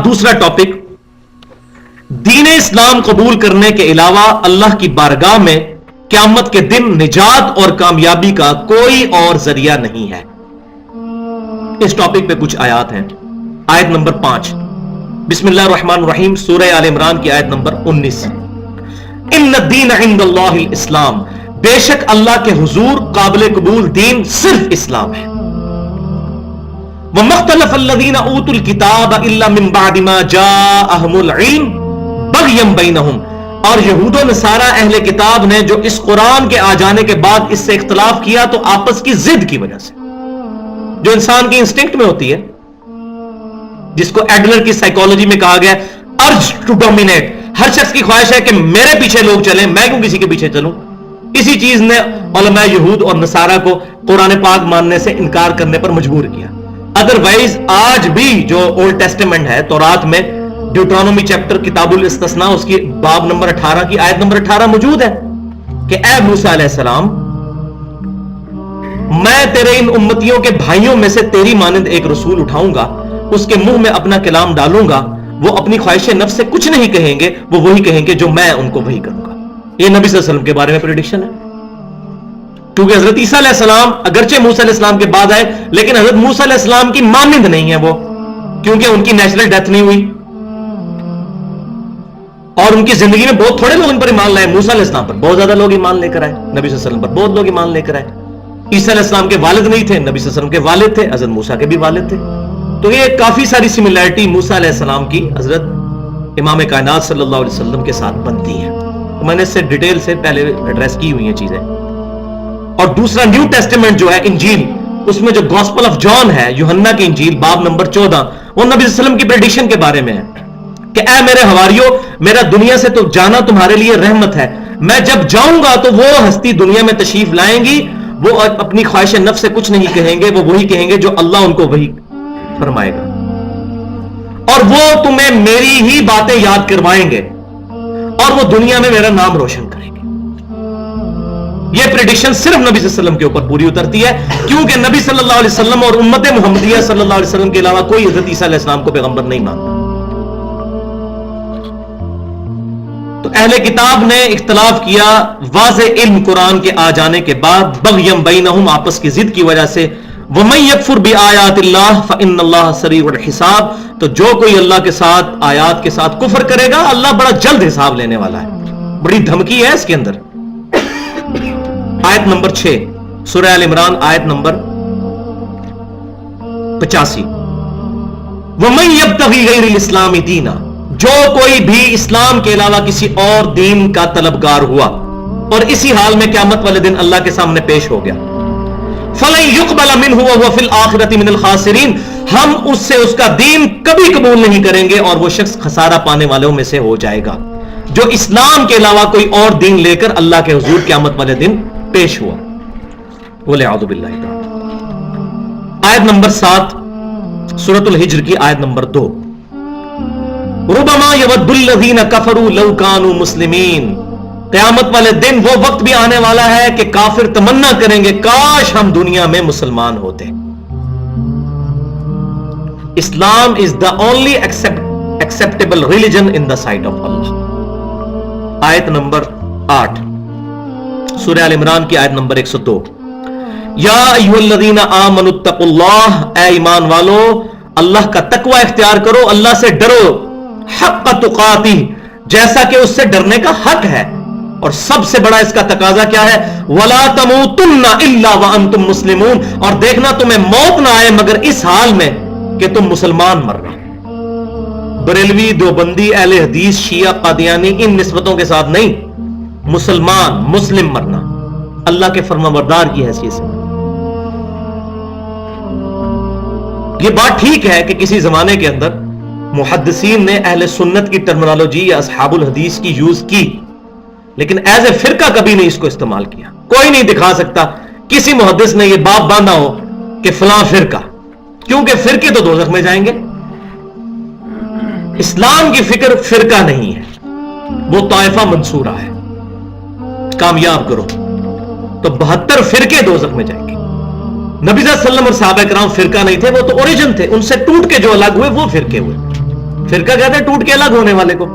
دوسرا ٹاپک، دین اسلام قبول کرنے کے علاوہ اللہ کی بارگاہ میں قیامت کے دن نجات اور کامیابی کا کوئی اور ذریعہ نہیں ہے۔ اس ٹاپک پہ کچھ آیات ہیں۔ آیت نمبر 5، بسم اللہ الرحمن الرحیم، سورہ آل عمران کی آیت نمبر 19، ان الدین عند اللہ الاسلام، بے شک اللہ کے حضور قابل قبول دین صرف اسلام ہے۔ وَمَا اخْتَلَفَ الَّذِينَ أُوتُوا الْكِتَابَ إِلَّا مِن بَعْدِ مَا جَاءَهُمُ الْعِلْمُ بَغْيًا بَيْنَهُمْ، اور یہود و نصارہ اہل کتاب نے جو اس قرآن کے آ جانے کے بعد اس سے اختلاف کیا تو آپس کی ضد کی وجہ سے، جو انسان کی انسٹنکٹ میں ہوتی ہے، جس کو ایڈلر کی سائیکالوجی میں کہا گیا ارج ٹو ڈومینیٹ، ہر شخص کی خواہش ہے کہ میرے پیچھے لوگ چلیں، میں کیوں کسی کے پیچھے چلوں۔ اسی چیز نے علماء یہود اور نصارہ کو قرآن پاک ماننے سے انکار کرنے پر مجبور کیا۔ ادروائز آج بھی جو اولڈ ٹیسٹمنٹ ہے تورات میں ڈیوٹرانومی چیپٹر کتاب الاستثناء اس کی باب نمبر 18 کی آیت نمبر 18 موجود ہے کہ اے موسیٰ علیہ السلام، میں تیرے ان امتیوں کے بھائیوں میں سے تیری مانند ایک رسول اٹھاؤں گا، اس کے منہ میں اپنا کلام ڈالوں گا، وہ اپنی خواہش نفس سے کچھ نہیں کہیں گے، وہ وہی کہیں گے جو میں ان کو وہی کروں گا۔ یہ نبی صلی اللہ علیہ وسلم کے بارے میں پریڈکشن ہے، کیونکہ حضرت عیسیٰ علیہ السلام اگرچہ موسیٰ علیہ السلام کے بعد آئے لیکن حضرت موسیٰ علیہ السلام کی مانند نہیں ہے وہ، کیونکہ ان کی نیچرل ڈیتھ نہیں ہوئی اور ان کی زندگی میں بہت تھوڑے لوگ ان پر ایمان لائے۔ موسیٰ علیہ السلام پر بہت زیادہ لوگ ایمان لے کر آئے، نبی صلی اللہ علیہ وسلم پر بہت لوگ ایمان لے کر آئے۔ عیسیٰ علیہ السلام کے والد نہیں تھے، نبی صلی اللہ علیہ وسلم کے والد تھے، حضرت موسیٰ کے بھی والد تھے، تو یہ کافی ساری سملیرٹی موسیٰ علیہ السلام کی حضرت امام کائنات صلی اللہ علیہ وسلم کے ساتھ بنتی ہیں۔ میں نے اس سے ڈیٹیل سے پہلے ایڈریس کی ہوئی ہیں چیزیں۔ اور دوسرا نیو ٹیسٹمنٹ جو ہے انجیل، اس میں جو گاسپل آف جان ہے، یوحنا کی انجیل باب نمبر 14، وہ نبی صلی اللہ علیہ وسلم کی پریڈکشن کے بارے میں ہے کہ اے میرے حواریو، میرا دنیا سے تو جانا تمہارے لیے رحمت ہے، میں جب جاؤں گا تو وہ ہستی دنیا میں تشریف لائیں گی، وہ اپنی خواہش نفس سے کچھ نہیں کہیں گے، وہ وہی کہیں گے جو اللہ ان کو وہی فرمائے گا، اور وہ تمہیں میری ہی باتیں یاد کروائیں گے اور وہ دنیا میں میرا نام روشن کریں گے۔ یہ پریڈکشن صرف نبی صلی اللہ علیہ وسلم کے اوپر پوری اترتی ہے، کیونکہ نبی صلی اللہ علیہ وسلم اور امت محمدیہ صلی اللہ علیہ وسلم کے علاوہ کوئی حضرت عیسیٰ علیہ السلام کو پیغمبر نہیں مانتا۔ تو اہل کتاب نے اختلاف کیا واضح علم قرآن کے آ جانے کے بعد، بغیم بینہم، آپس کی ضد کی وجہ سے، وَمَن يَكْفُرْ بِآيَاتِ اللَّهِ فَإِنَّ اللَّهَ سَرِيعُ الْحِسَابِ، تو جو کوئی اللہ کے ساتھ آیات کے ساتھ کفر کرے گا، اللہ بڑا جلد حساب لینے والا ہے۔ بڑی دھمکی ہے اس کے اندر۔ آیت نمبر 6 سورہ آل عمران، آیت نمبر 85، وَمَن يَبْتَغِي غَيْرَ الْإِسْلَامِ دِينًا، جو کوئی بھی اسلام کے علاوہ کسی اور دین کا طلبگار ہوا اور اسی حال میں قیامت والے دن اللہ کے سامنے پیش ہو گیا، فَلَن يُقْبَلَ مِنْهُ وَهُوَ فِي الْآخِرَةِ مِنَ الْخَاسِرِينَ، ہم اس سے اس کا دین کبھی قبول نہیں کریں گے اور وہ شخص خسارہ پانے والوں میں سے ہو جائے گا جو اسلام کے علاوہ کوئی اور دین لے کر اللہ کے حضور قیامت والے دن پیش ہوا۔ وَلِعَوْذُ بِاللَّهِ تَعَالَى۔ آیت نمبر 7 سورۃ الحجر کی آیت نمبر 2، رُبَمَا يَوَدُّ الَّذِينَ كَفَرُوا لَوْ كَانُوا مُسْلِمِينَ، قیامت والے دن وہ وقت بھی آنے والا ہے کہ کافر تمنا کریں گے کاش ہم دنیا میں مسلمان ہوتے۔ Islam is the only acceptable religion in the sight of Allah. آیت نمبر 8 سورہ آل عمران کی آیت نمبر 102، یا ایھا الذین آمنوا اتقوا اللہ، اے ایمان والو اللہ کا تقوی اختیار کرو، اللہ سے ڈرو، حق تقاتہ، جیسا کہ اس سے ڈرنے کا حق ہے، اور سب سے بڑا اس کا تقاضا کیا ہے، وَلَا تَمُوتُنَّ إِلَّا وَأَنْتُمْ مُسْلِمُونَ، اور دیکھنا تمہیں موت نہ آئے مگر اس حال میں کہ تم مسلمان مرنا۔ بریلوی، دیوبندی، اہل حدیث، شیعہ، قادیانی، ان نسبتوں کے ساتھ نہیں، مسلمان، مسلم مرنا، اللہ کے فرمانبردار کی حیثیت سے۔ یہ بات ٹھیک ہے کہ کسی زمانے کے اندر محدثین نے اہل سنت کی ٹرمنالوجی یا اصحاب الحدیث کی یوز کی، لیکن ایز اے فرقہ کبھی نہیں اس کو استعمال کیا۔ کوئی نہیں دکھا سکتا کسی محدث نے یہ باب باندھا ہو کہ فلاں فرقہ، کیونکہ فرقے تو دوزخ میں جائیں گے۔ اسلام کی فکر فرقہ نہیں ہے، وہ طائفہ منصورہ ہے، کامیاب کرو تو 72 فرقے دوزخ میں جائیں گے۔ نبی صلی اللہ علیہ وسلم اور صحابہ کرام فرقہ نہیں تھے، وہ تو اوریجن تھے، ان سے ٹوٹ کے جو الگ ہوئے وہ فرقے ہوئے۔ فرقہ کہتے ہیں ٹوٹ کے الگ ہونے والے کو.